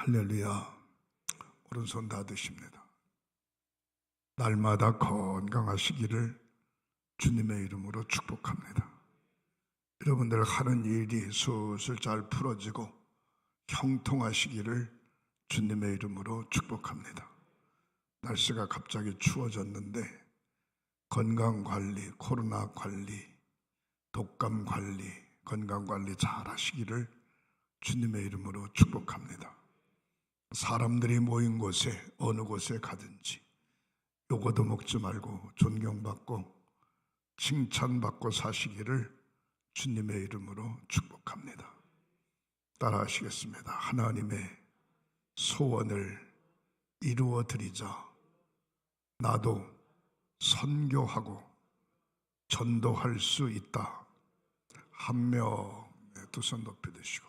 할렐루야. 오른손 다 드십니다. 날마다 건강하시기를 주님의 이름으로 축복합니다. 여러분들 하는 일이 술술 잘 풀어지고 형통하시기를 주님의 이름으로 축복합니다. 날씨가 갑자기 추워졌는데 건강관리, 코로나 관리, 독감 관리, 건강관리 잘 하시기를 주님의 이름으로 축복합니다. 사람들이 모인 곳에 어느 곳에 가든지 요거도 먹지 말고 존경받고 칭찬받고 사시기를 주님의 이름으로 축복합니다. 따라 하시겠습니다. 하나님의 소원을 이루어 드리자. 나도 선교하고 전도할 수 있다. 한 명 두 손 높이 드시고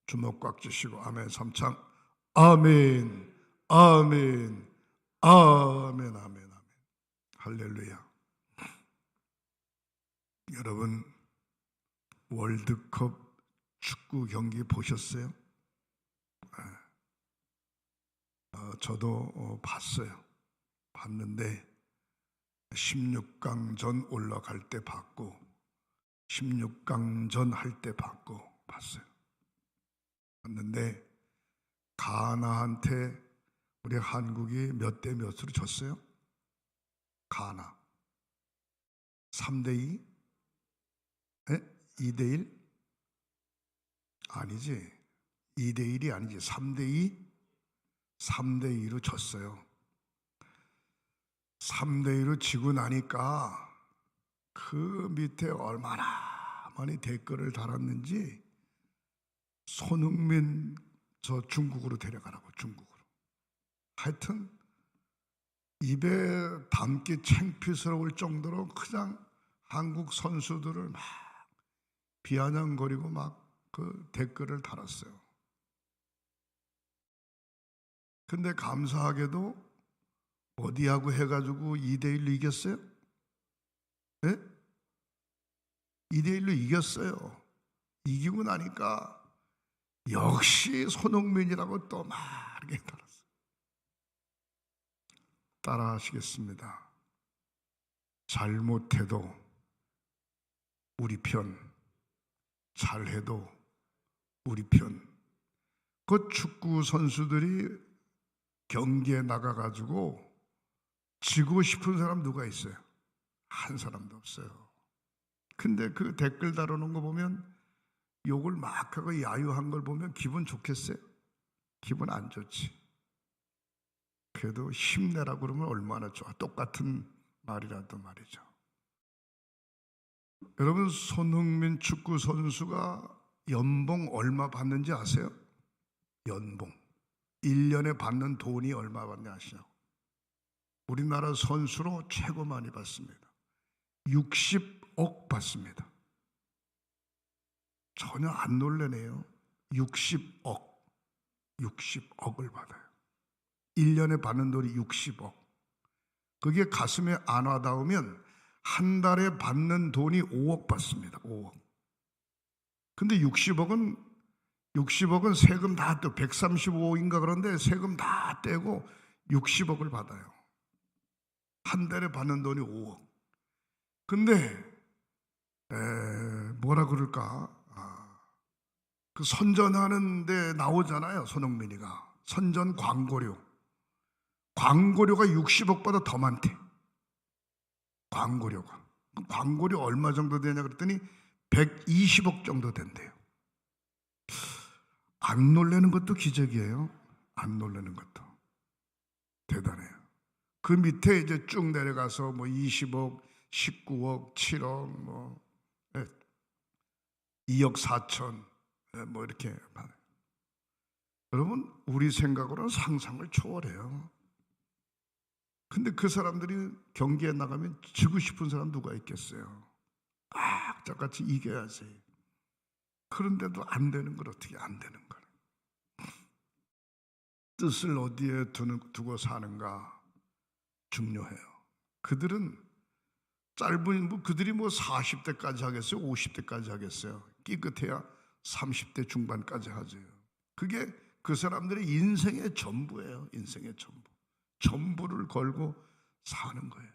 주먹 꽉 쥐시고 아멘 3창 아멘 아멘 아멘 아멘 아멘 할렐루야. 여러분 월드컵 축구 경기 보셨어요? 저도 봤어요. 봤는데 16강전 올라갈 때 봤고 16강전 할 때 봤어요. 봤는데 가나한테 우리 한국이 몇 대 몇으로 졌어요? 가나 3대2? 2대1? 아니지 2대1이 아니지 3대2? 3대2로 졌어요. 3대2로 지고 나니까 그 밑에 얼마나 많이 댓글을 달았는지 손흥민 저 중국으로 데려가라고 중국으로. 하여튼 입에 담기 창피스러울 정도로 그냥 한국 선수들을 막 비아냥거리고 막 그 댓글을 달았어요. 근데 감사하게도 어디하고 해가지고 2대1로 이겼어요? 네? 2대1로 이겼어요. 이기고 나니까 역시 손흥민이라고 또 막 이렇게 달았어요. 따라 하시겠습니다. 잘못해도 우리 편, 잘해도 우리 편. 그 축구 선수들이 경기에 나가가지고 지고 싶은 사람 누가 있어요? 한 사람도 없어요. 근데 그 댓글 달아놓은 거 보면 욕을 막 하고 야유한 걸 보면 기분 좋겠어요? 기분 안 좋지. 그래도 힘내라고 그러면 얼마나 좋아. 똑같은 말이라도 말이죠. 여러분 손흥민 축구 선수가 연봉 얼마 받는지 아세요? 연봉 1년에 받는 돈이 얼마 받는지 아시죠? 우리나라 선수로 최고 많이 받습니다. 60억 받습니다. 전혀 안 놀라네요. 60억을 받아요. 1년에 받는 돈이 60억. 그게 가슴에 안 와닿으면 한 달에 받는 돈이 5억 받습니다. 5억. 근데 60억은 세금 다 떼고 135억인가 그런데 세금 다 떼고 60억을 받아요. 한 달에 받는 돈이 5억. 근데 뭐라 그럴까? 그 선전하는데 나오잖아요. 손흥민이가 선전 광고료가 60억보다 더 많대. 광고료 얼마 정도 되냐 그랬더니 120억 정도 된대요. 안 놀라는 것도 기적이에요. 안 놀라는 것도 대단해요. 그 밑에 이제 쭉 내려가서 뭐 20억, 19억, 7억, 뭐 2억 4천 뭐 이렇게 받아요. 여러분 우리 생각으로는 상상을 초월해요. 근데 그 사람들이 경기에 나가면 지고 싶은 사람 누가 있겠어요? 악착같이 이겨야지. 그런데도 안 되는 걸 어떻게 안 되는 걸. 뜻을 어디에 두고 사는가 중요해요. 그들은 그들이 40대까지 하겠어요? 50대까지 하겠어요? 끼끗해야 30대 중반까지 하죠. 그게 그 사람들의 인생의 전부예요. 인생의 전부. 전부를 걸고 사는 거예요.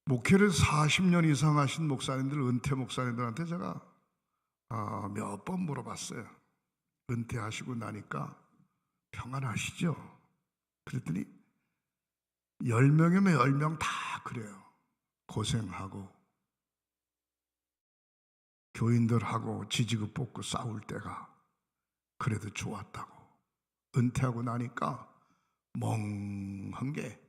목회를 40년 이상 하신 목사님들, 은퇴 목사님들한테 제가 몇 번 물어봤어요. 은퇴하시고 나니까 평안하시죠? 그랬더니 10명이면 10명 다 그래요. 고생하고 교인들하고 지지급 뽑고 싸울 때가 그래도 좋았다고. 은퇴하고 나니까 멍한 게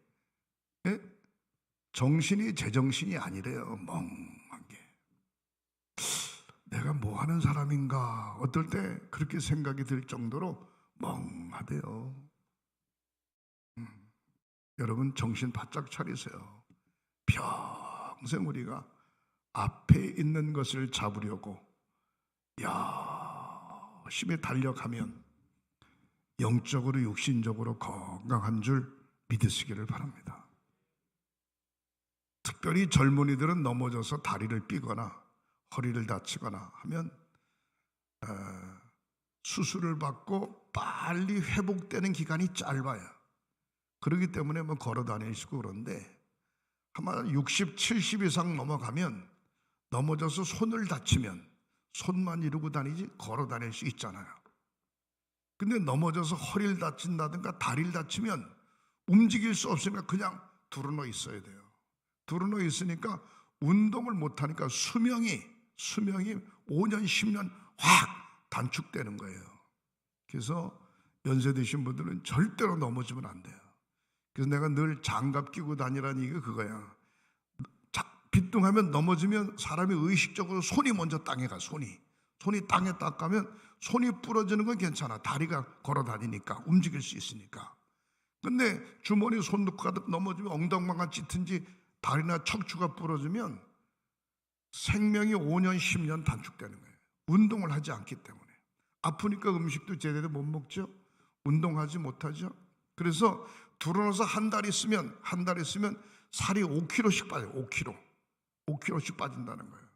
정신이 제정신이 아니래요. 멍한 게. 내가 뭐 하는 사람인가 어떨 때 그렇게 생각이 들 정도로 멍하대요. 여러분 정신 바짝 차리세요. 평생 우리가 앞에 있는 것을 잡으려고 열심히 달려가면 영적으로 육신적으로 건강한 줄 믿으시기를 바랍니다. 특별히 젊은이들은 넘어져서 다리를 삐거나 허리를 다치거나 하면 수술을 받고 빨리 회복되는 기간이 짧아요. 그렇기 때문에 뭐 걸어 다니시고 그런데 아마 60, 70 이상 넘어가면 넘어져서 손을 다치면 손만 이루고 다니지 걸어 다닐 수 있잖아요. 근데 넘어져서 허리를 다친다든가 다리를 다치면 움직일 수 없으니까 그냥 두루누워 있어야 돼요. 두루누워 있으니까 운동을 못하니까 수명이 5년, 10년 확 단축되는 거예요. 그래서 연세 드신 분들은 절대로 넘어지면 안 돼요. 그래서 내가 늘 장갑 끼고 다니라는 얘기가 그거야. 비뚱하면 넘어지면 사람이 의식적으로 손이 먼저 땅에 가. 손이 땅에 딱 가면 손이 부러지는 건 괜찮아. 다리가 걸어 다니니까 움직일 수 있으니까. 근데 주머니 손 넣고 가득 넘어지면 엉덩방아 찢든지 다리나 척추가 부러지면 생명이 5년 10년 단축되는 거예요. 운동을 하지 않기 때문에. 아프니까 음식도 제대로 못 먹죠. 운동하지 못하죠. 그래서 두러워서 한 달 있으면 살이 5kg씩 빠져요. 5kg씩 빠진다는 거예요.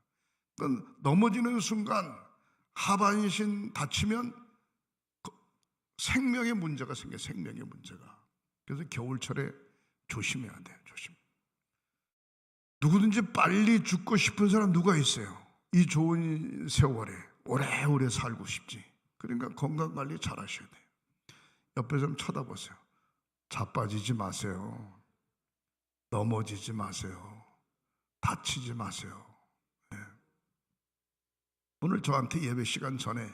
그러니까 넘어지는 순간 하반신 다치면 생명의 문제가 생겨요. 생명의 문제가. 그래서 겨울철에 조심해야 돼요. 조심. 누구든지 빨리 죽고 싶은 사람 누가 있어요? 이 좋은 세월에 오래오래 살고 싶지. 그러니까 건강관리 잘 하셔야 돼요. 옆에 좀 쳐다보세요. 자빠지지 마세요. 넘어지지 마세요. 다치지 마세요. 네. 오늘 저한테 예배 시간 전에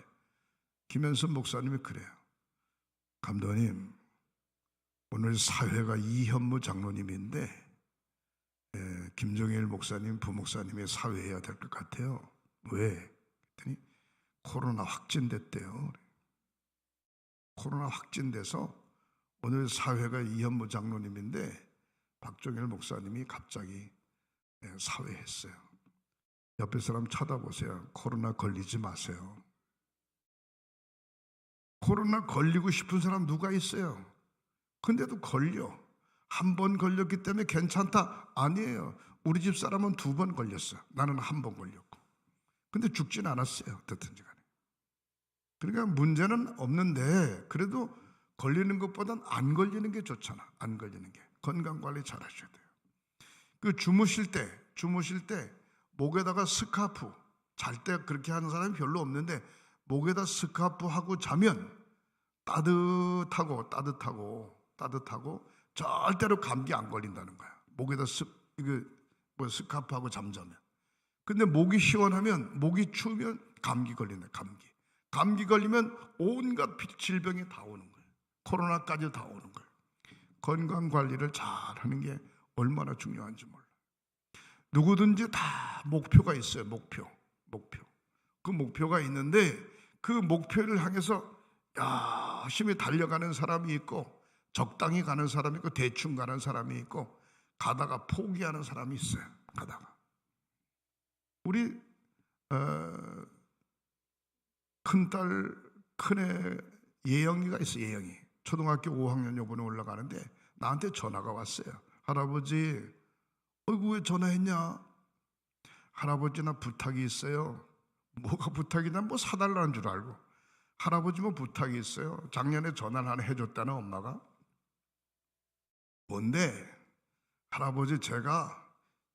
김현선 목사님이 그래요. 감독님, 오늘 사회가 이현무 장로님인데 김종일 목사님, 부목사님이 사회해야 될 것 같아요. 왜? 그랬더니 코로나 확진됐대요. 코로나 확진돼서 오늘 사회가 이현무 장로님인데 박종일 목사님이 갑자기 사회했어요. 옆에 사람 쳐다보세요. 코로나 걸리지 마세요. 코로나 걸리고 싶은 사람 누가 있어요? 근데도 걸려. 한 번 걸렸기 때문에 괜찮다? 아니에요. 우리 집 사람은 2번 걸렸어. 나는 1번 걸렸고. 근데 죽진 않았어요. 어떻든지 간에. 그러니까 문제는 없는데 그래도 걸리는 것보단 안 걸리는 게 좋잖아. 안 걸리는 게. 건강관리 잘 하셔야 돼요. 그 주무실 때 목에다가 스카프, 잘 때 그렇게 하는 사람이 별로 없는데 목에다 스카프 하고 자면 따뜻하고 절대로 감기 안 걸린다는 거야. 목에다 스카프하고 잠자면. 근데 목이 시원하면, 목이 추우면 감기 걸린다. 감기 걸리면 온갖 질병이 다 오는 거예요. 코로나까지 다 오는 거예요. 건강 관리를 잘 하는 게 얼마나 중요한지 몰라요. 누구든지 다 목표가 있어요. 목표. 그 목표가 있는데 그 목표를 향해서 열심히 달려가는 사람이 있고 적당히 가는 사람이 있고 대충 가는 사람이 있고 가다가 포기하는 사람이 있어요. 가다가 우리 큰애 예영이가 있어요. 예영이 초등학교 5학년 요번에 올라가는데 나한테 전화가 왔어요. 할아버지, 어이구 왜 전화했냐? 할아버지 나 부탁이 있어요. 뭐가 부탁이냐? 뭐 사달라는 줄 알고. 할아버지 뭐 부탁이 있어요. 작년에 전화를 하나 해줬다는 엄마가. 뭔데? 할아버지 제가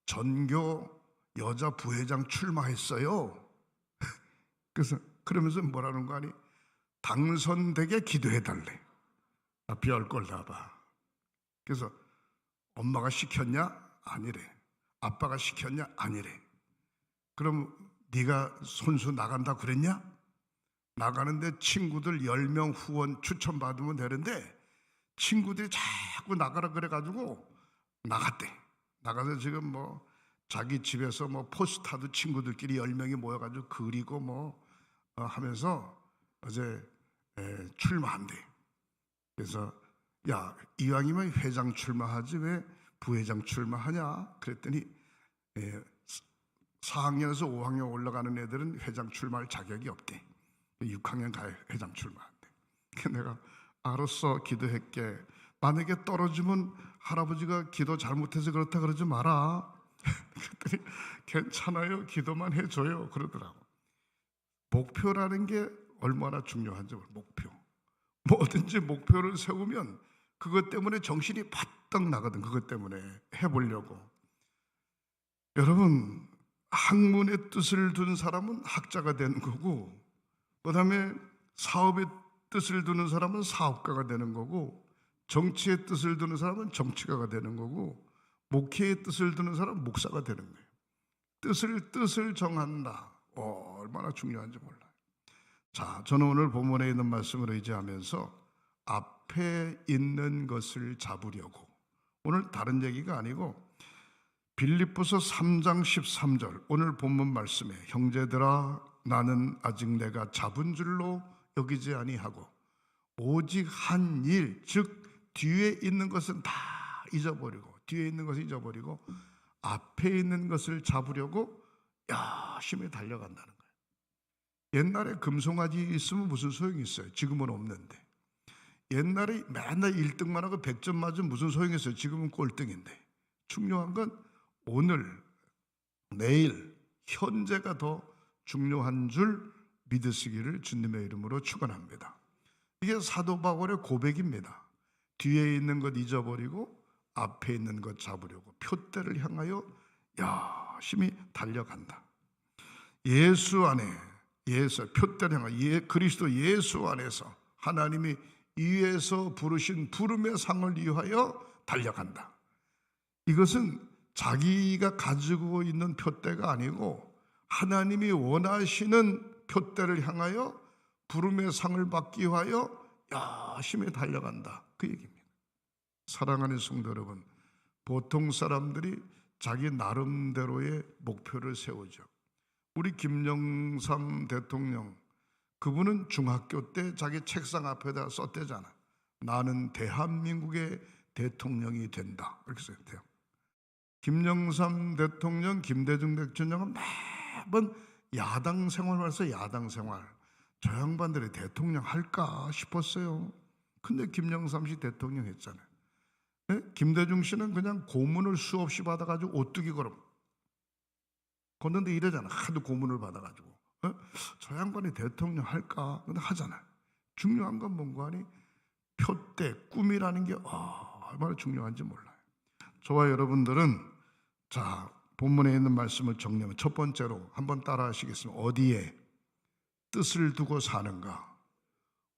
전교 여자 부회장 출마했어요. 그래서 그러면서 뭐라는 거 아니? 당선되게 기도해달래. 아, 별걸 다 봐. 그래서 엄마가 시켰냐? 아니래. 아빠가 시켰냐? 아니래. 그럼 네가 손수 나간다 그랬냐? 나가는데 친구들 10명 후원 추천받으면 되는데 친구들이 자꾸 나가라 그래가지고 나갔대. 나가서 지금 뭐 자기 집에서 뭐 포스타도 친구들끼리 10명이 모여가지고 그리고 뭐 하면서 어제 출마한대. 그래서 야, 이왕이면 회장 출마하지 왜 부회장 출마하냐? 그랬더니 4학년에서 5학년 올라가는 애들은 회장 출마할 자격이 없대. 6학년 가야 회장 출마한대. 내가 알았어, 기도할게. 만약에 떨어지면 할아버지가 기도 잘못해서 그렇다 그러지 마라. 그랬더니 괜찮아요, 기도만 해줘요 그러더라고. 목표라는 게 얼마나 중요한지 몰라. 목표. 뭐든지 목표를 세우면 그것 때문에 정신이 바짝 나거든. 그것 때문에 해보려고. 여러분, 학문의 뜻을 둔 사람은 학자가 되는 거고, 그 다음에 사업의 뜻을 두는 사람은 사업가가 되는 거고, 정치의 뜻을 두는 사람은 정치가가 되는 거고, 목회의 뜻을 두는 사람은 목사가 되는 거예요. 뜻을 정한다. 얼마나 중요한지 몰라요. 자, 저는 오늘 본문에 있는 말씀을 의지하면서 앞에 있는 것을 잡으려고, 오늘 다른 얘기가 아니고 빌립보서 3장 13절 오늘 본문 말씀에 형제들아 나는 아직 내가 잡은 줄로 여기지 아니하고 오직 한 일, 즉 뒤에 있는 것은 다 잊어버리고, 뒤에 있는 것을 잊어버리고 앞에 있는 것을 잡으려고 열심히 달려간다는 거예요. 옛날에 금송아지 있으면 무슨 소용이 있어요? 지금은 없는데. 옛날에 맨날 1등만 하고 100점 맞으면 무슨 소용이 있어요? 지금은 꼴등인데. 중요한 건 오늘, 내일, 현재가 더 중요한 줄 믿으시기를 주님의 이름으로 축원합니다. 이게 사도 바울의 고백입니다. 뒤에 있는 것 잊어버리고 앞에 있는 것 잡으려고 표대를 향하여 열심히 달려간다. 예수 안에, 표대를 향하여 그리스도 예수 안에서 하나님이 위에서 부르신 부름의 상을 위하여 달려간다. 이것은 자기가 가지고 있는 표대가 아니고 하나님이 원하시는 표대를 향하여 부름의 상을 받기 위하여 열심히 달려간다. 그 얘기입니다. 사랑하는 성도 여러분, 보통 사람들이 자기 나름대로의 목표를 세우죠. 우리 김영삼 대통령, 그분은 중학교 때 자기 책상 앞에다 썼대잖아. 나는 대한민국의 대통령이 된다. 이렇게 썼대요. 김영삼 대통령, 김대중 대통령은 매번 야당 생활을 해서 야당 생활. 저 양반들이 대통령 할까 싶었어요. 근데 김영삼 씨 대통령 했잖아요. 네? 김대중 씨는 그냥 고문을 수없이 받아가지고 오뚜기 걸음 걷는데 이러잖아. 하도 고문을 받아가지고. 저 양반이 대통령 할까? 근데 하잖아요. 중요한 건 뭔가 하니 표대, 꿈이라는 게 얼마나 중요한지 몰라요. 저와 여러분들은 자, 본문에 있는 말씀을 정리하면 첫 번째로 한번 따라 하시겠습니다. 어디에 뜻을 두고 사는가?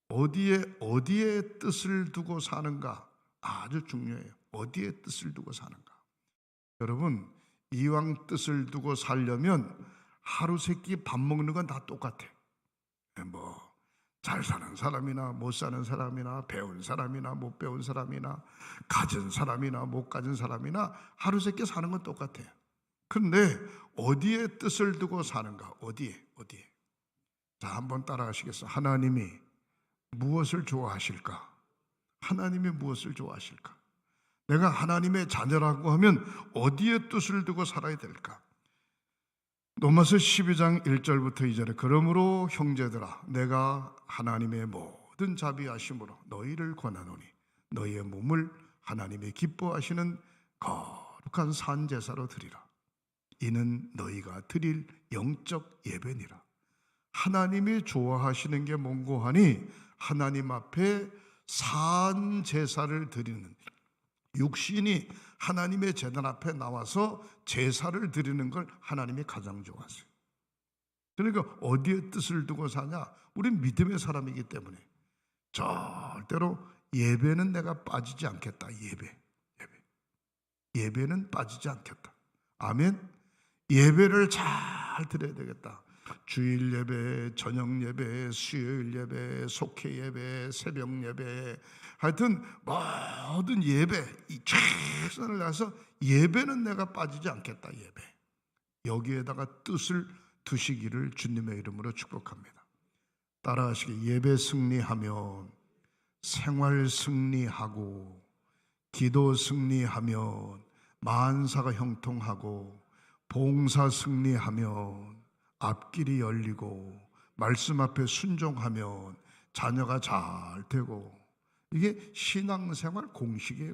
어디에 뜻을 두고 사는가? 아주 중요해요. 어디에 뜻을 두고 사는가? 여러분, 이왕 뜻을 두고 살려면 하루 세끼 밥 먹는 건 다 똑같아. 뭐 잘 사는 사람이나 못 사는 사람이나 배운 사람이나 못 배운 사람이나 가진 사람이나 못 가진 사람이나 하루 세끼 사는 건 똑같아요. 그런데 어디에 뜻을 두고 사는가? 어디에? 자, 한번 따라하시겠어요? 하나님이 무엇을 좋아하실까? 하나님이 무엇을 좋아하실까? 내가 하나님의 자녀라고 하면 어디에 뜻을 두고 살아야 될까? 로마서 12장 1절부터 2절에 그러므로 형제들아 내가 하나님의 모든 자비하심으로 너희를 권하노니 너희의 몸을 하나님의 기뻐하시는 거룩한 산제사로 드리라. 이는 너희가 드릴 영적 예배니라. 하나님이 좋아하시는 게 뭔고 하니 하나님 앞에 산 제사를 드리는, 육신이 하나님의 제단 앞에 나와서 제사를 드리는 걸 하나님이 가장 좋아하세요. 그러니까 어디에 뜻을 두고 사냐? 우린 믿음의 사람이기 때문에 절대로 예배는 내가 빠지지 않겠다. 예배는 빠지지 않겠다. 아멘. 예배를 잘 드려야 되겠다. 주일 예배, 저녁 예배, 수요일 예배, 속회 예배, 새벽 예배, 하여튼 모든 예배, 이 최선을 다해서 예배는 내가 빠지지 않겠다. 예배. 여기에다가 뜻을 두시기를 주님의 이름으로 축복합니다. 따라하시기. 예배 승리하면 생활 승리하고, 기도 승리하면 만사가 형통하고, 봉사 승리하면 앞길이 열리고, 말씀 앞에 순종하면 자녀가 잘 되고, 이게 신앙생활 공식이에요.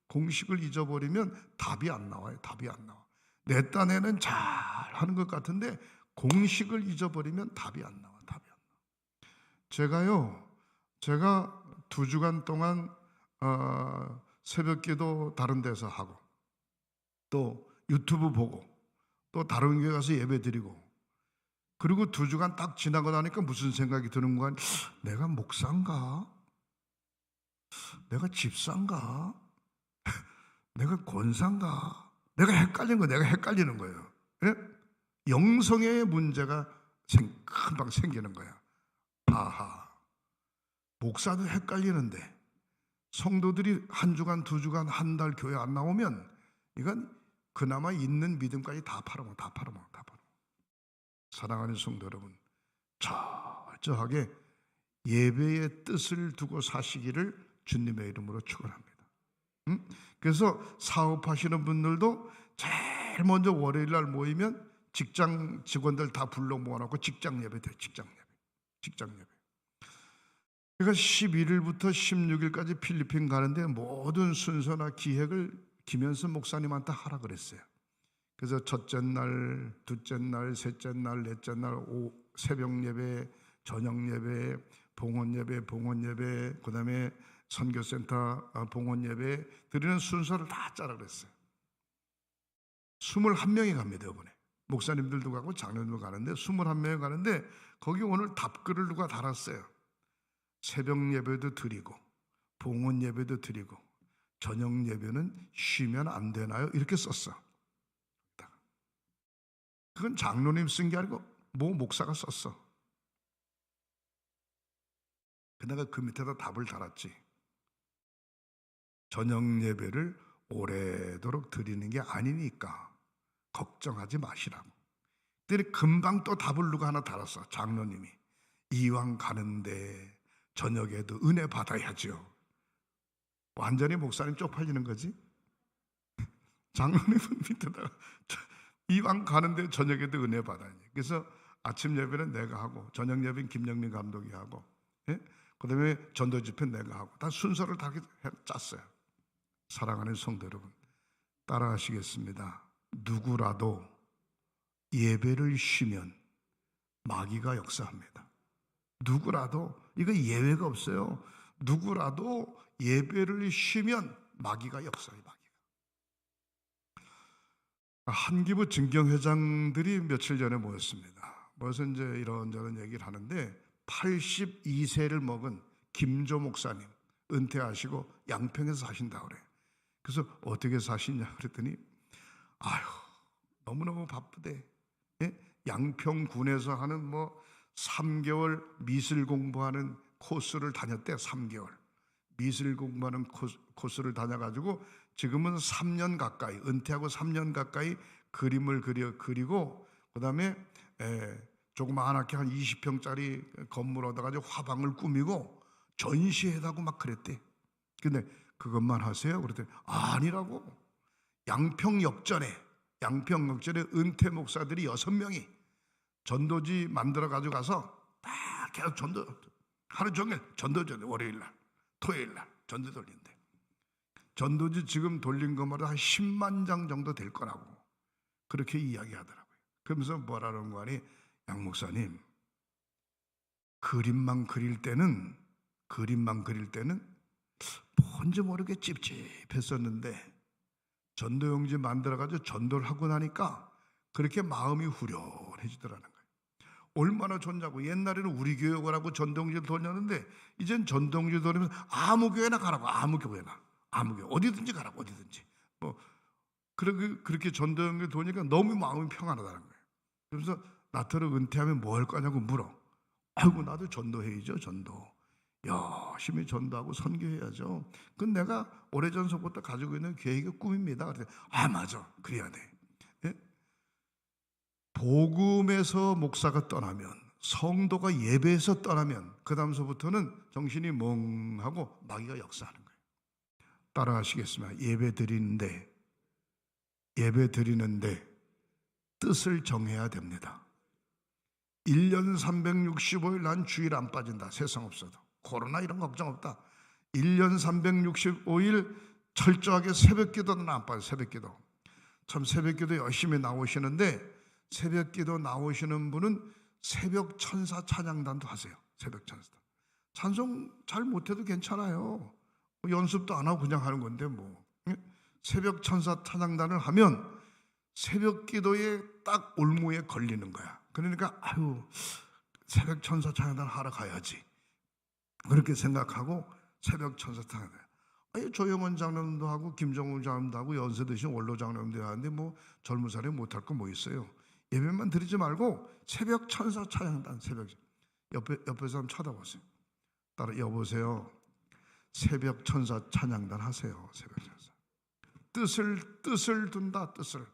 공식을 잊어버리면 답이 안 나와요. 답이 안 나와. 내 딴에는 잘 하는 것 같은데 공식을 잊어버리면 답이 안 나와. 제가 2주간 동안 새벽기도 다른 데서 하고, 또 유튜브 보고, 또 다른 교회 가서 예배 드리고, 그리고 2주간 딱 지나고 나니까 무슨 생각이 드는 거야? 내가 목사인가? 내가 집사인가? 내가 권사인가? 내가 헷갈리는 거예요. 예? 영성의 문제가 금방 생기는 거야. 아하, 목사도 헷갈리는데 성도들이 1주간, 2주간, 한 달 교회 안 나오면 이건 그나마 있는 믿음까지 다 팔아먹어. 사랑하는 성도 여러분, 철저하게 예배의 뜻을 두고 사시기를 주님의 이름으로 축원합니다. 그래서 사업하시는 분들도 제일 먼저 월요일 날 모이면 직장 직원들 다 불러 모아놓고 직장 예배 돼요. 직장 예배. 그러니까 11일부터 16일까지 필리핀 가는데 모든 순서나 기획을 김현수 목사님한테 하라 그랬어요. 그래서 첫째 날, 둘째 날, 셋째 날, 넷째 날 새벽 예배, 저녁 예배, 봉헌 예배, 그다음에 선교센터 봉헌 예배 드리는 순서를 다 짜라 그랬어요. 21명이 갑니다. 이번에 목사님들도 가고 장로님도 가는데 21명이 가는데 거기 오늘 답글을 누가 달았어요. 새벽 예배도 드리고 봉헌 예배도 드리고 저녁 예배는 쉬면 안 되나요? 이렇게 썼어. 그건 장로님 쓴 게 아니고 모 목사가 썼어. 내가 그 밑에다 답을 달았지. 저녁 예배를 오래도록 드리는 게 아니니까 걱정하지 마시라고. 근데 금방 또 답을 누가 하나 달았어. 장로님이. 이왕 가는데 저녁에도 은혜 받아야죠. 완전히 목사님 쪽팔리는 거지. 장로님은 밑에다가 이왕 가는데 저녁에도 은혜 받아야지. 그래서 아침 예배는 내가 하고 저녁 예배는 김영민 감독이 하고, 예? 그다음에 전도 집회는 내가 하고, 다 순서를 다 짰어요. 사랑하는 성도 여러분, 따라하시겠습니다. 누구라도 예배를 쉬면 마귀가 역사합니다. 누구라도, 이거 예외가 없어요. 누구라도 예배를 쉬면 마귀가 역사해요. 한기부 증경회장들이 며칠 전에 모였습니다. 모여서 이제 이런저런 얘기를 하는데 82세를 먹은 김조 목사님 은퇴하시고 양평에서 사신다고 그래. 그래서 어떻게 사시냐 그랬더니 아유 너무너무 바쁘대. 예? 양평군에서 하는 3개월 미술 공부하는 코스를 다녔대. 3개월 미술 공부하는 코스를 다녀가지고 지금은 3년 가까이, 은퇴하고 3년 가까이 그림을 그리고 그다음에 조그마하게 한 20평짜리 건물 얻어가지고 화방을 꾸미고 전시회하고 막 그랬대. 근데 그것만 하세요? 그랬더니 아니라고. 양평역전에 은퇴 목사들이 6명이 전도지 만들어 가지고 가서 딱 계속 전도, 하루 종일 전도전에 월요일 날, 토요일 날 전도 돌린대. 전도지 지금 돌린 것마다 한 10만 장 정도 될 거라고 그렇게 이야기하더라고요. 그러면서 뭐라는 거 아니, 양 목사님 그림만 그릴 때는 뭔지 모르게 찝찝했었는데 전도용지 만들어가지고 전도를 하고 나니까 그렇게 마음이 후련해지더라는 거예요. 얼마나 좋냐고. 옛날에는 우리 교회 오라고 전도용지를 돌렸는데 이젠 전도용지 돌리면 아무 교회나 가라고. 아무 교회 어디든지 가라고. 어디든지 뭐 그렇게 전도용지 돌리니까 너무 마음이 평안하다는 거예요. 그래서 나처럼 은퇴하면 뭐 할 거냐고 물어. 아이고 나도 전도해야죠. 전도 열심히 전도하고 선교해야죠. 그건 내가 오래전서부터 가지고 있는 계획의 꿈입니다. 그래서 맞아, 그래야 돼. 예? 복음에서 목사가 떠나면, 성도가 예배에서 떠나면 그 다음서부터는 정신이 멍하고 마귀가 역사하는 거예요. 따라 하시겠습니다. 예배 드리는데 뜻을 정해야 됩니다. 1년 365일 난 주일 안 빠진다. 세상 없어도. 코로나 이런 거 걱정 없다. 1년 365일 철저하게 새벽기도는 안 빠져. 새벽기도. 참 새벽기도 열심히 나오시는데 새벽기도 나오시는 분은 새벽 천사 찬양단도 하세요. 새벽 천사. 찬송 잘 못해도 괜찮아요. 연습도 안 하고 그냥 하는 건데 뭐. 새벽 천사 찬양단을 하면 새벽기도에 딱 올무에 걸리는 거야. 그러니까 새벽 천사 찬양단 하러 가야지. 그렇게 생각하고 새벽 천사 찬양단. 조영원 장로님도 하고 김정우 장로님도 하고 연세 드신 원로 장로님도 하는데 뭐 젊은 사람이 못할 거 뭐 있어요. 예배만 드리지 말고 새벽 천사 찬양단. 새벽 옆에 사람 쳐다보세요. 따라 여보세요. 새벽 천사 찬양단 하세요. 새벽 천사. 뜻을 둔다. 뜻을.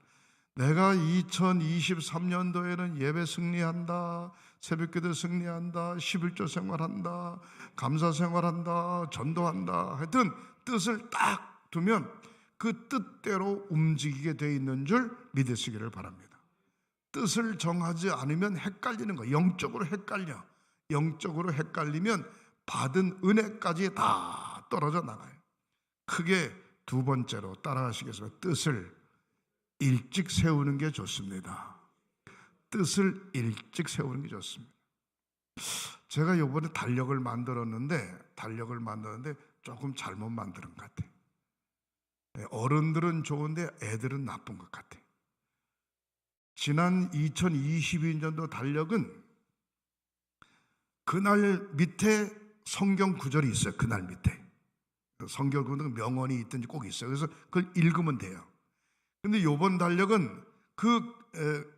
내가 2023년도에는 예배 승리한다, 새벽기도 승리한다, 11조 생활한다, 감사 생활한다, 전도한다. 하여튼 뜻을 딱 두면 그 뜻대로 움직이게 돼 있는 줄 믿으시기를 바랍니다. 뜻을 정하지 않으면 헷갈리는 거예요. 영적으로 헷갈려. 영적으로 헷갈리면 받은 은혜까지 다 떨어져 나가요. 크게 두 번째로 따라하시겠습니다. 뜻을 일찍 세우는 게 좋습니다. 뜻을 일찍 세우는 게 좋습니다. 제가 이번에 달력을 만들었는데 조금 잘못 만드는 것 같아요. 어른들은 좋은데 애들은 나쁜 것 같아요. 지난 2022년도 달력은 그날 밑에 성경 구절이 있어요. 그날 밑에 성경 구절 명언이 있든지 꼭 있어요. 그래서 그걸 읽으면 돼요. 근데 이번 달력은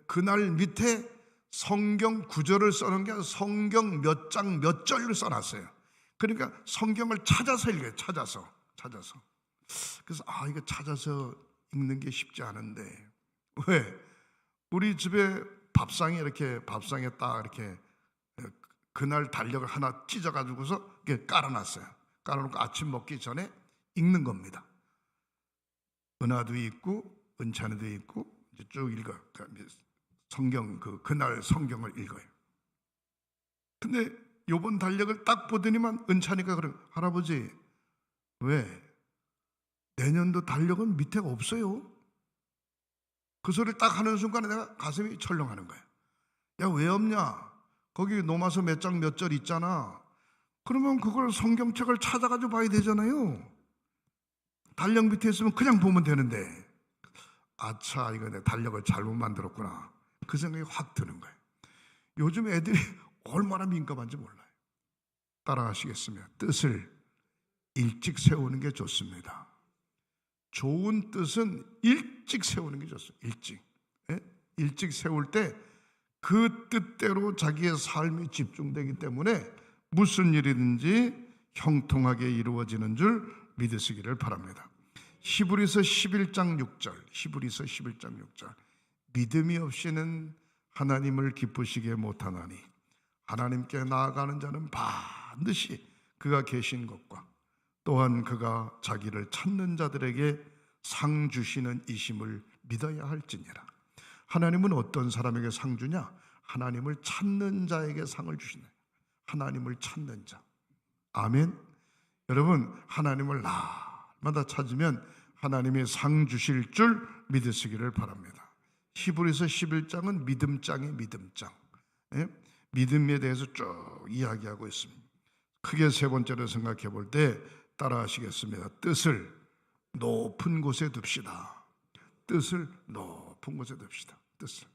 그날 밑에 성경 구절을 써놓은 게 아니라 성경 몇 장 몇 절을 써놨어요. 그러니까 성경을 찾아서 읽어요. 찾아서. 그래서 이거 찾아서 읽는 게 쉽지 않은데 왜? 우리 집에 밥상에 딱 이렇게 그날 달력을 하나 찢어가지고서 이렇게 깔아놨어요. 깔아놓고 아침 먹기 전에 읽는 겁니다. 은하도 있고 은찬이도 있고 이제 쭉 읽어. 성경 그날 성경을 읽어요. 근데 요번 달력을 딱 보더니만 은찬이가 그래. 할아버지 왜 내년도 달력은 밑에가 없어요? 그 소리를 딱 하는 순간에 내가 가슴이 철렁하는 거야. 야, 왜 없냐? 거기 노마서 몇 장 몇 절 있잖아. 그러면 그걸 성경책을 찾아가지고 봐야 되잖아요. 달력 밑에 있으면 그냥 보면 되는데 아차, 이거 내 달력을 잘못 만들었구나. 그 생각이 확 드는 거예요. 요즘 애들이 얼마나 민감한지 몰라요. 따라하시겠습니다. 뜻을 일찍 세우는 게 좋습니다. 좋은 뜻은 일찍 세우는 게 좋습니다. 일찍 세울 때 그 뜻대로 자기의 삶이 집중되기 때문에 무슨 일이든지 형통하게 이루어지는 줄 믿으시기를 바랍니다. 히브리서 11장 6절. 믿음이 없이는 하나님을 기쁘시게 못하나니 하나님께 나아가는 자는 반드시 그가 계신 것과 또한 그가 자기를 찾는 자들에게 상 주시는 이심을 믿어야 할지니라. 하나님은 어떤 사람에게 상 주냐? 하나님을 찾는 자에게 상을 주시네. 하나님을 찾는 자. 아멘. 여러분, 하나님을 날마다 찾으면 하나님이 상 주실 줄 믿으시기를 바랍니다. 히브리서 11장은 믿음장이에요. 믿음장. 믿음에 대해서 쭉 이야기하고 있습니다. 크게 세 번째로 생각해 볼 때 따라 하시겠습니다. 뜻을 높은 곳에 둡시다. 뜻을 높은 곳에 둡시다. 뜻을.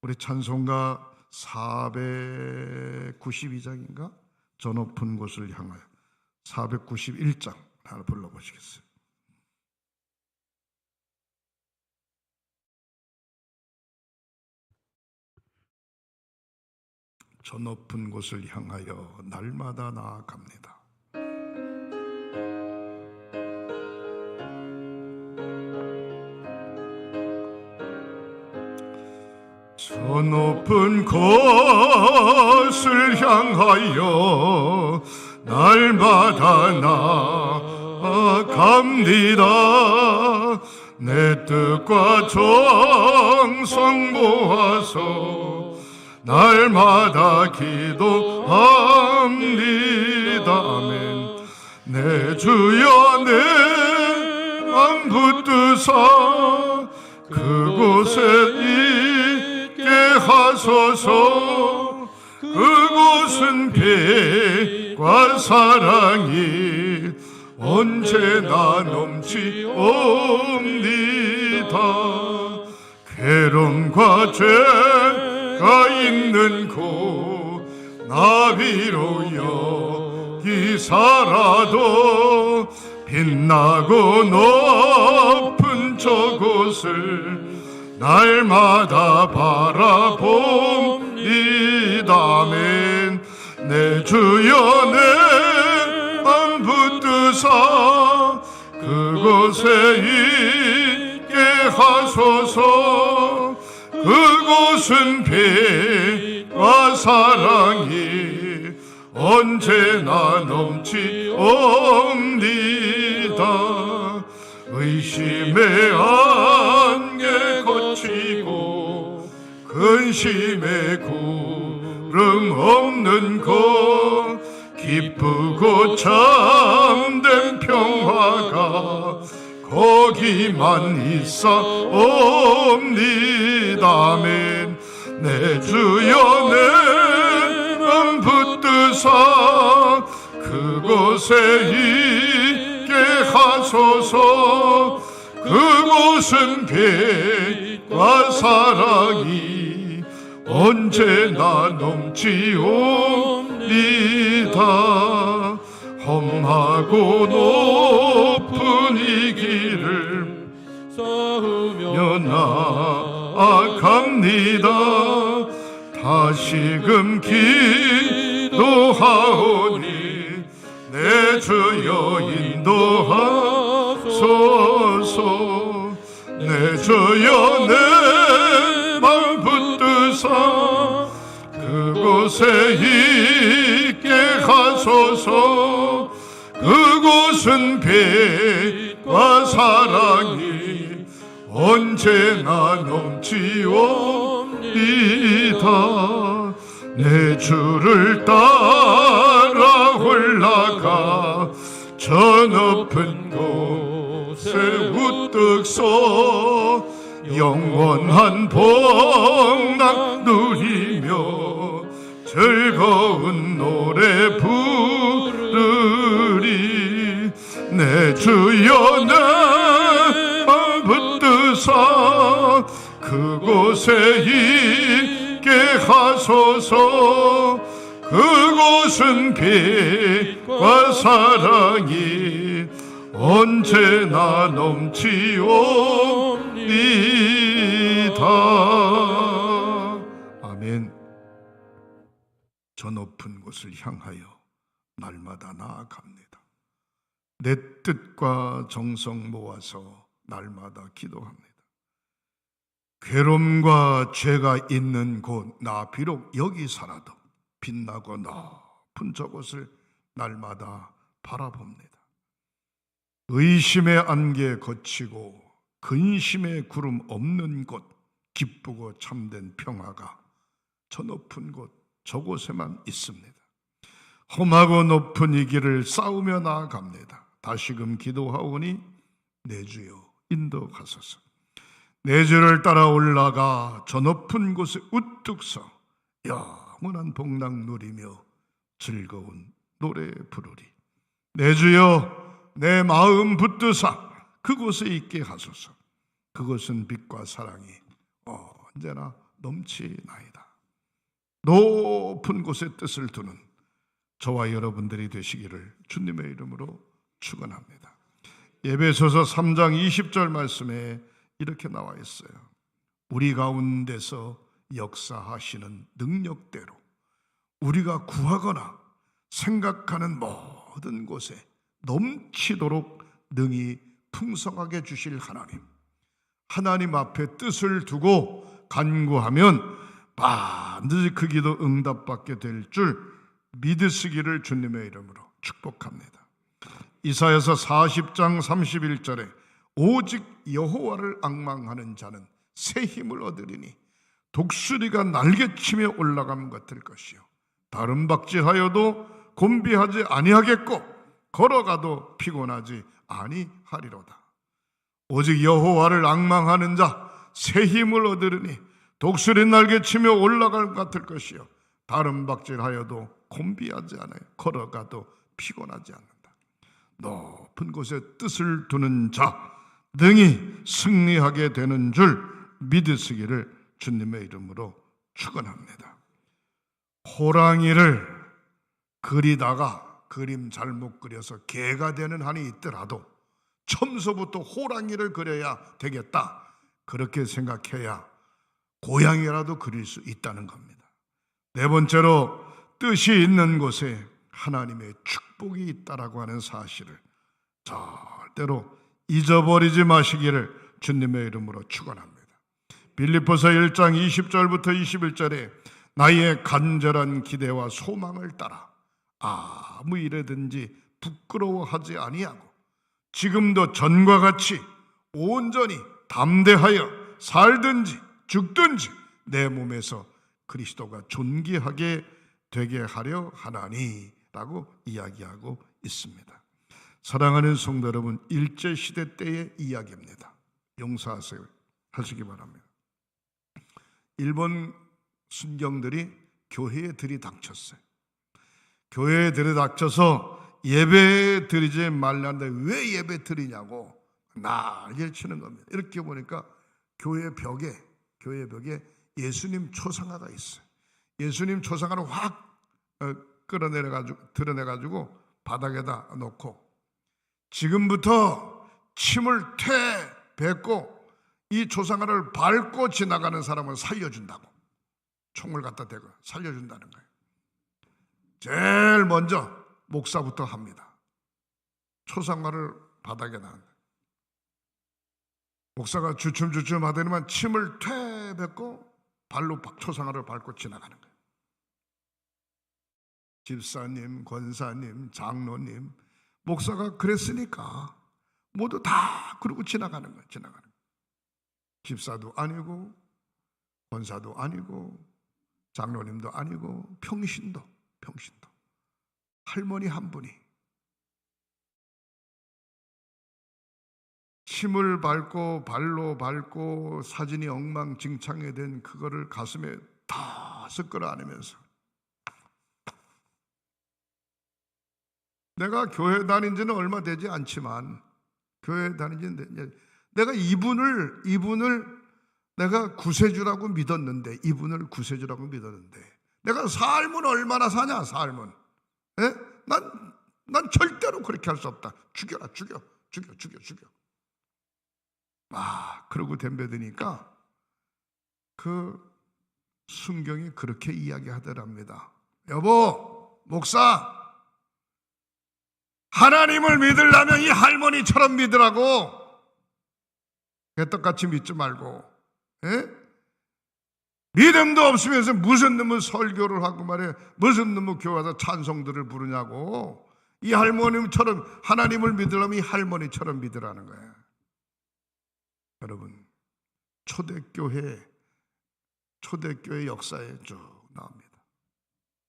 우리 찬송가 492장인가? 저 높은 곳을 향하여 491장 하나 불러보시겠어요? 저 높은 곳을 향하여 날마다 나아갑니다. 저 높은 곳을 향하여 날마다 나아갑니다. 내 뜻과 정성 모아서 날마다 기도합니다. 아멘. 내 주여 내 맘 붙드사 그곳에 있게 하소서. 그곳은 빛과 사랑이 언제나 넘치옵니다. 괴로움과 죄가 있는 곳 나비로 여기 살아도 빛나고 높은 저곳을 날마다 바라봅니다. 아멘. 내 주여 내 맘 붙드사 그곳에 있게 하소서. 그곳은 빛과 사랑이 언제나 넘치옵니다. 의심의 안개 거치고 근심의 구름 없는 곳 기쁘고 참된 평화가 거기만 있사옵니다. 아멘. 내 주여 내 맘 붙드사 그곳에 있게 하소서. 그곳은 빛과 사랑이 언제나 넘치옵니다. 험하고 높은 이 길을 쌓으며 나아갑니다. 다시금 기도하오니 내 주여 인도하소서. 내 주여 내 맘 붙드사 그곳에 있게 하소서. 그곳은 빛과 사랑이 언제나 넘치옵니다. 내 주를 따라 올라가 저 높은 곳에 우뚝 서 영원한 복락 누리며 즐거운 노래 부르리. 내 주여 내 맘 붙드사 그곳에 있게 하소서. 그곳은 빛과 사랑이 언제나 넘치옵니다. 아멘. 저 높은 곳을 향하여 날마다 나아갑니다. 내 뜻과 정성 모아서 날마다 기도합니다. 괴로움과 죄가 있는 곳 나 비록 여기 살아도 빛나고 높은 저곳을 날마다 바라봅니다. 의심의 안개 거치고 근심의 구름 없는 곳 기쁘고 참된 평화가 저 높은 곳 저곳에만 있습니다. 험하고 높은 이 길을 싸우며 나아갑니다. 다시금 기도하오니 내 주여 인도하소서. 내 주를 따라 올라가 저 높은 곳에 우뚝 서 영원한 복락 누리며 즐거운 노래 부르리. 내 주여 내 마음 붙드사 그곳에 있게 하소서. 그것은 빛과 사랑이 언제나 넘치나이다. 높은 곳에 뜻을 두는 저와 여러분들이 되시기를 주님의 이름으로 축원합니다. 에베소서 3장 20절 말씀에 이렇게 나와 있어요. 우리 가운데서 역사하시는 능력대로 우리가 구하거나 생각하는 모든 곳에 넘치도록 능히 풍성하게 주실 하나님 앞에 뜻을 두고 간구하면 반드시 그 기도 응답받게 될 줄 믿으시기를 주님의 이름으로 축복합니다. 이사야서 40장 31절에 오직 여호와를 앙망하는 자는 새 힘을 얻으리니 독수리가 날개치며 올라감 같을 것이요 다른 박질하여도 곤비하지 아니하겠고 걸어가도 피곤하지 아니하리로다. 오직 여호와를 앙망하는 자 새 힘을 얻으리니 독수리 날개치며 올라갈 것 같을 것이요 다른 박질하여도 곤비하지 않아요. 걸어가도 피곤하지 않는다. 높은 곳에 뜻을 두는 자 능히 승리하게 되는 줄 믿으시기를 주님의 이름으로 축원합니다. 호랑이를 그리다가 그림 잘못 그려서 개가 되는 한이 있더라도 처음서부터 호랑이를 그려야 되겠다, 그렇게 생각해야 고양이라도 그릴 수 있다는 겁니다. 네 번째로 뜻이 있는 곳에 하나님의 축복이 있다라고 하는 사실을 절대로 잊어버리지 마시기를 주님의 이름으로 축원합니다. 빌립보서 1장 20절부터 21절에 나의 간절한 기대와 소망을 따라 아무 일에든지 부끄러워하지 아니하고 지금도 전과 같이 온전히 담대하여 살든지 죽든지 내 몸에서 그리스도가 존귀하게 되게 하려 하나니라고 이야기하고 있습니다. 사랑하는 성도 여러분, 일제시대 때의 이야기입니다. 용서하세요 하시기 바랍니다. 일본 순경들이 교회에 들이닥쳤어요. 교회에 들이닥쳐서 예배 드리지 말라는데 왜 예배 드리냐고 난리를 치는 겁니다. 이렇게 보니까 교회 벽에 예수님 초상화가 있어요. 예수님 초상화를 확 드러내가지고 바닥에다 놓고 지금부터 침을 뱉고 이 초상화를 밟고 지나가는 사람을 살려준다고 총을 갖다 대고 살려준다는 거예요. 제일 먼저 목사부터 합니다. 초상화를 바닥에 놔. 목사가 주춤주춤 하더니만 침을 뱉고 발로 초상화를 밟고 지나가는 거예요. 집사님, 권사님, 장로님, 목사가 그랬으니까 모두 다 그러고 지나가는 거예요. 집사도 아니고 권사도 아니고 장로님도 아니고 평신도 할머니 한 분이 침을 밟고 발로 밟고 사진이 엉망진창이 된 그거를 가슴에 다 끌어 안으면서 내가 교회 다닌 지는 얼마 되지 않지만 교회 다닌 지는 내가 이분을 내가 구세주라고 믿었는데 내가 삶은 얼마나 사냐 삶은 예? 난 절대로 그렇게 할 수 없다. 죽여라 죽여. 그러고 덤벼드니까 그 순경이 그렇게 이야기하더랍니다. 여보 목사 하나님을 믿으려면 이 할머니처럼 믿으라고 개떡같이 믿지 말고 믿음도 없으면서 무슨 놈은 설교를 하고 말해 무슨 놈은 교회 와서 찬송들을 부르냐고 이 할머니처럼 하나님을 믿으려면 이 할머니처럼 믿으라는 거예요. 여러분 초대교회 역사에 쭉 나옵니다.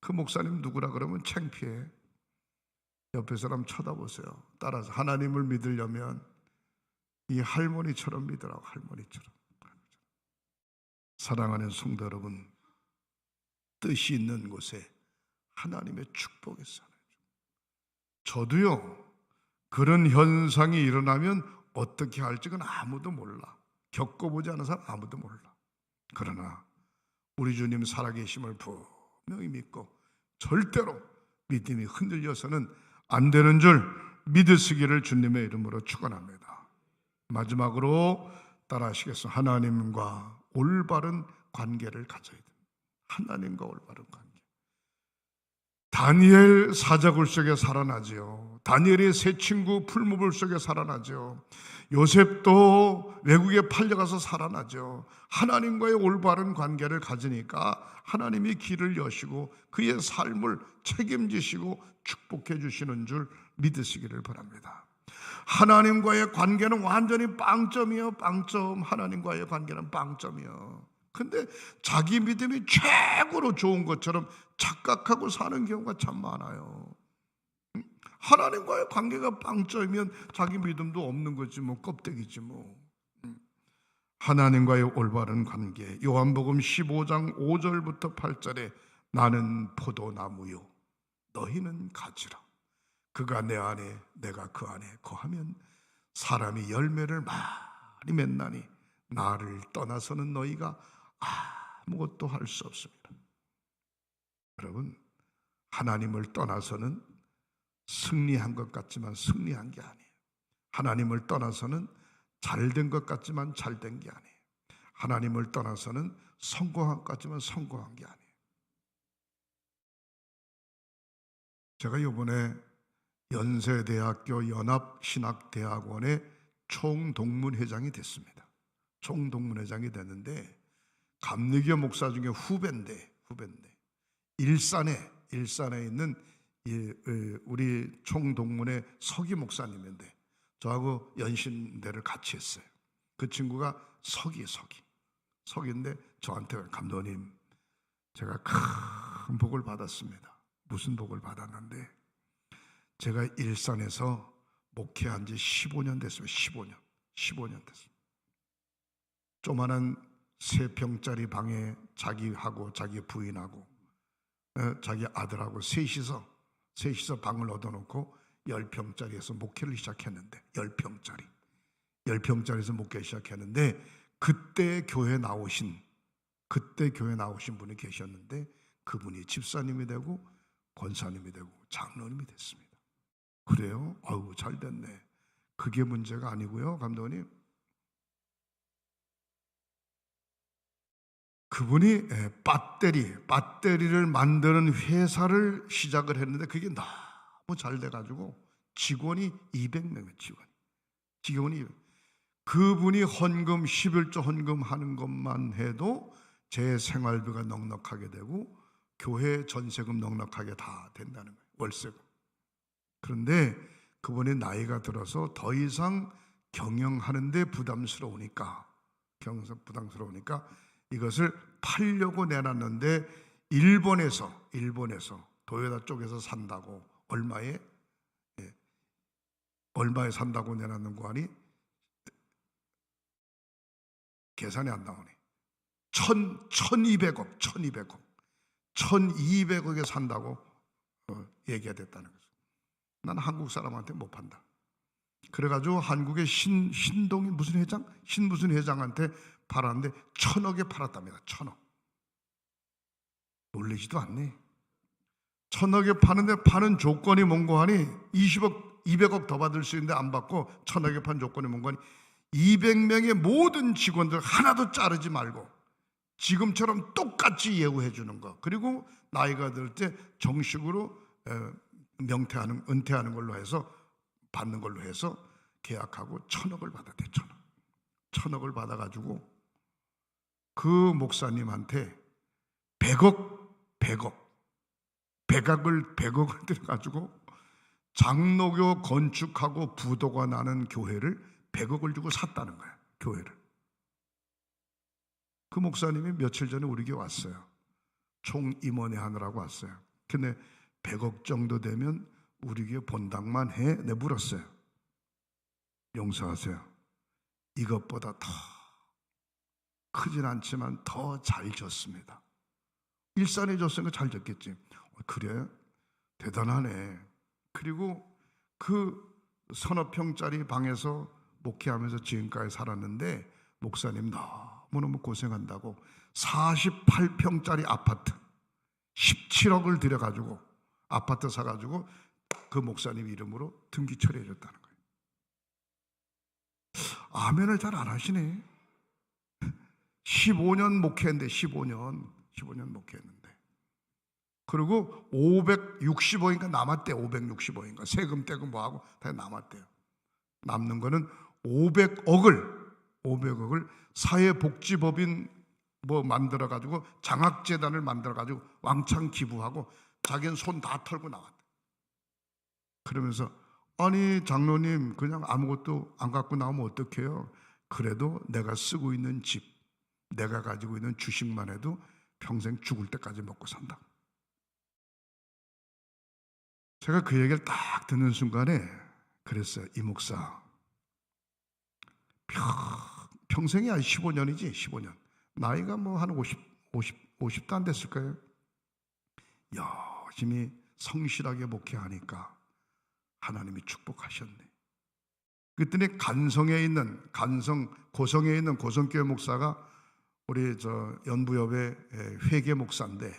그 목사님 누구라 그러면 창피해. 옆에 사람 쳐다보세요. 따라서 하나님을 믿으려면 이 할머니처럼 믿으라고. 할머니처럼. 사랑하는 성도 여러분, 뜻이 있는 곳에 하나님의 축복이 살아요. 저도요, 그런 현상이 일어나면 어떻게 할지는 아무도 몰라. 겪어보지 않은 사람 아무도 몰라. 그러나 우리 주님 살아계심을 분명히 믿고 절대로 믿음이 흔들려서는 안 되는 줄 믿으시기를 주님의 이름으로 축원합니다. 마지막으로 따라하시겠습니다. 하나님과 올바른 관계를 가져야 됩니다. 하나님과 올바른 관계. 다니엘 사자굴 속에 살아나지요. 다니엘의 세 친구 풀무불 속에 살아나죠. 요셉도 외국에 팔려가서 살아나죠. 하나님과의 올바른 관계를 가지니까 하나님이 길을 여시고 그의 삶을 책임지시고 축복해 주시는 줄 믿으시기를 바랍니다. 하나님과의 관계는 완전히 빵점이요. 빵점. 하나님과의 관계는 빵점이요. 근데 자기 믿음이 최고로 좋은 것처럼 착각하고 사는 경우가 참 많아요. 하나님과의 관계가 빵점이면 자기 믿음도 없는 거지 뭐, 껍데기지 뭐. 하나님과의 올바른 관계. 요한복음 15장 5절부터 8절에 나는 포도나무요 너희는 가지라. 그가 내 안에 내가 그 안에 거하면 사람이 열매를 많이 맺나니 나를 떠나서는 너희가 아무것도 할 수 없습니다. 여러분, 하나님을 떠나서는 승리한 것 같지만 승리한 게 아니에요. 하나님을 떠나서는 잘된 것 같지만 잘된 게 아니에요. 하나님을 떠나서는 성공한 것 같지만 성공한 게 아니에요. 제가 이번에 연세대학교 연합신학대학원의 총동문회장이 됐습니다. 총동문회장이 됐는데 감리교 목사 중에 후배인데 일산에 있는 우리 총동문회 서기 목사님인데 저하고 연신대를 같이 했어요. 그 친구가 서기인데 저한테 감독님 제가 큰 복을 받았습니다. 무슨 복을 받았는데 제가 일산에서 목회한 지 15년 됐습니다. 15년 됐습니다. 조만한 3평짜리 방에 자기하고 자기 부인하고 자기 아들하고 셋이서 방을 얻어놓고 10평짜리에서 목회를 시작했는데 10평짜리에서 목회 시작했는데 그때 교회 나오신 분이 계셨는데 그분이 집사님이 되고 권사님이 되고 장로님이 됐습니다. 그래요? 아유 잘 됐네. 그게 문제가 아니고요, 감독님. 그분이 배터리를 만드는 회사를 시작을 했는데 그게 너무 잘 돼가지고 직원이 200명이에요. 직원이 그분이 헌금 11조 헌금하는 것만 해도 제 생활비가 넉넉하게 되고 교회 전세금 넉넉하게 다 된다는 거예요. 월세금. 그런데 그분이 나이가 들어서 더 이상 경영하는데 부담스러우니까 이것을 팔려고 내놨는데 일본에서 도요타 쪽에서 산다고 얼마에 산다고 내놨는 거 아니? 계산이 안 나오네. 1200억에 산다고 얘기가 됐다는 거죠. 난 한국 사람한테 못 판다. 그래가지고 한국의 신동이 무슨 회장한테 팔았는데 1000억에 팔았답니다. 1000억. 놀리지도 않네. 1000억에 파는데 파는 조건이 뭔고 하니 20억, 200억 더 받을 수 있는데 안 받고 1000억에 판 조건이 뭔고 하니 200명의 모든 직원들 하나도 자르지 말고 지금처럼 똑같이 예우해 주는 거. 그리고 나이가 들 때 정식으로 은퇴하는 걸로 해서 받는 걸로 해서 계약하고 1000억을 받았대. 1000억을 받아가지고 그 목사님한테 100억을 들여가지고 장로교 건축하고 부도가 나는 교회를 100억을 주고 샀다는 거야. 교회를. 그 목사님이 며칠 전에 우리 교회 왔어요. 총임원회 하느라고 왔어요. 근데 100억 정도 되면 우리 교회 본당만 해? 내 물었어요. 용서하세요. 이것보다 더 크진 않지만 더 잘 졌습니다. 일산해졌으니까 잘 졌겠지. 그래? 대단하네. 그리고 그 서너 평짜리 방에서 목회하면서 지금까지 살았는데 목사님 너무너무 고생한다고 48평짜리 아파트 17억을 들여가지고 아파트 사가지고 그 목사님 이름으로 등기 처리해줬다는 거예요. 아멘을 잘 안 하시네. 15년 목회했는데 15년 목회했는데 그리고 560억인가 남았대. 560억인가 세금 떼고 뭐하고 다 남았대요. 남는 거는 500억을 사회복지법인 뭐 만들어가지고 장학재단을 만들어가지고 왕창 기부하고 자기는 손 다 털고 나왔대. 그러면서 아니 장로님 그냥 아무것도 안 갖고 나오면 어떡해요? 그래도 내가 쓰고 있는 집, 내가 가지고 있는 주식만 해도 평생 죽을 때까지 먹고 산다. 제가 그 얘기를 딱 듣는 순간에 그랬어요. 이 목사 평생이 아니 15년이지 15년 나이가 뭐 한 50도 안 됐을 거예요. 열심히 성실하게 목회하니까 하나님이 축복하셨네. 그랬더니 고성에 있는 고성교회 목사가 우리 연부협의 회계 목사인데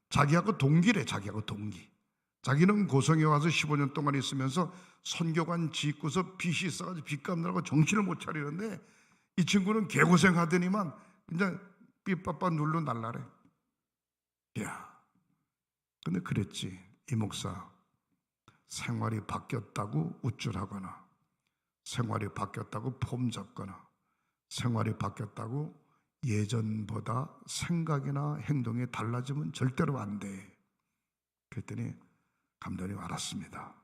자기하고 동기래. 자기하고 동기. 자기는 고성에 와서 15년 동안 있으면서 선교관 짓고서 빚이 있어가지고 빚 갚느라고 정신을 못 차리는데 이 친구는 개고생하더니만 그냥 삐빠빠 눌러 날라래. 야, 근데 그랬지. 이 목사 생활이 바뀌었다고 우쭐하거나 생활이 바뀌었다고 폼 잡거나 생활이 바뀌었다고 예전보다 생각이나 행동이 달라지면 절대로 안 돼. 그랬더니 감독님 알았습니다.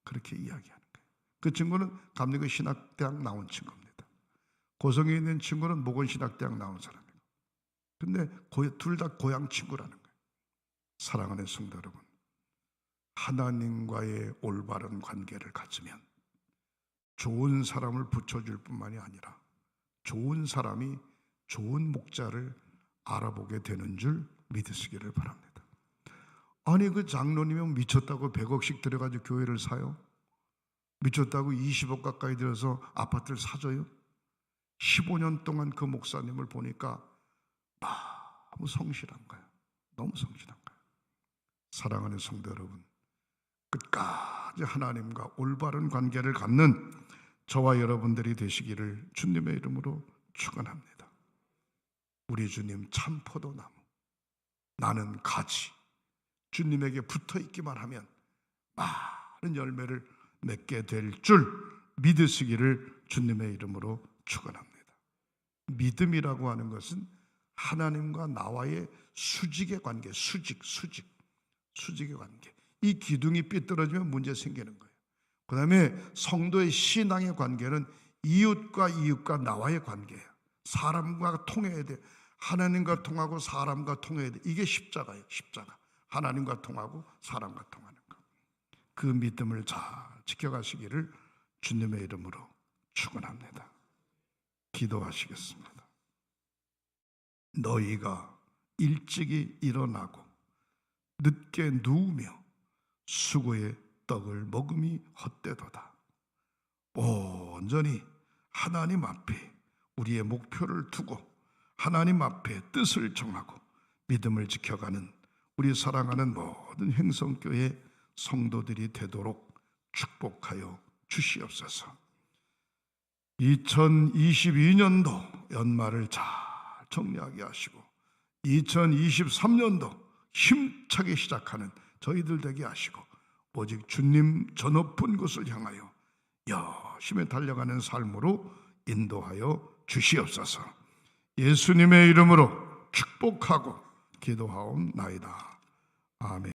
그렇게 이야기하는 거예요. 그 친구는 감독님 신학대학 나온 친구입니다. 고성에 있는 친구는 목원신학대학 나온 사람이에요. 근데 둘 다 고향 친구라는 거예요. 사랑하는 성도 여러분, 하나님과의 올바른 관계를 가지면 좋은 사람을 붙여줄 뿐만이 아니라 좋은 사람이 좋은 목자를 알아보게 되는 줄 믿으시기를 바랍니다. 아니 그 장로님은 미쳤다고 100억씩 들여가지고 교회를 사요? 미쳤다고 20억 가까이 들여서 아파트를 사줘요? 15년 동안 그 목사님을 보니까 너무 성실한 거예요. 너무 성실한 거예요. 사랑하는 성도 여러분, 끝까지 하나님과 올바른 관계를 갖는 저와 여러분들이 되시기를 주님의 이름으로 축원합니다. 우리 주님 참 포도나무, 나는 가지. 주님에게 붙어 있기만 하면 많은 열매를 맺게 될 줄 믿으시기를 주님의 이름으로 축원합니다. 믿음이라고 하는 것은 하나님과 나와의 수직의 관계, 수직의 관계. 이 기둥이 삐뚤어지면 문제 생기는 거예요. 그 다음에 성도의 신앙의 관계는 이웃과 나와의 관계예요. 사람과 통해야 돼. 하나님과 통하고 사람과 통해야 돼. 이게 십자가예요. 십자가. 하나님과 통하고 사람과 통하는 것. 그 믿음을 잘 지켜가시기를 주님의 이름으로 축원합니다. 기도하시겠습니다. 너희가 일찍이 일어나고 늦게 누우며 수고의 떡을 먹음이 헛되도다. 온전히 하나님 앞에 우리의 목표를 두고 하나님 앞에 뜻을 정하고 믿음을 지켜가는 우리 사랑하는 모든 행성교회 성도들이 되도록 축복하여 주시옵소서. 2022년도 연말을 잘 정리하게 하시고 2023년도 힘차게 시작하는 저희들 되게 하시고 오직 주님 저 높은 곳을 향하여 열심히 달려가는 삶으로 인도하여 주시옵소서. 예수님의 이름으로 축복하고 기도하옵나이다. 아멘.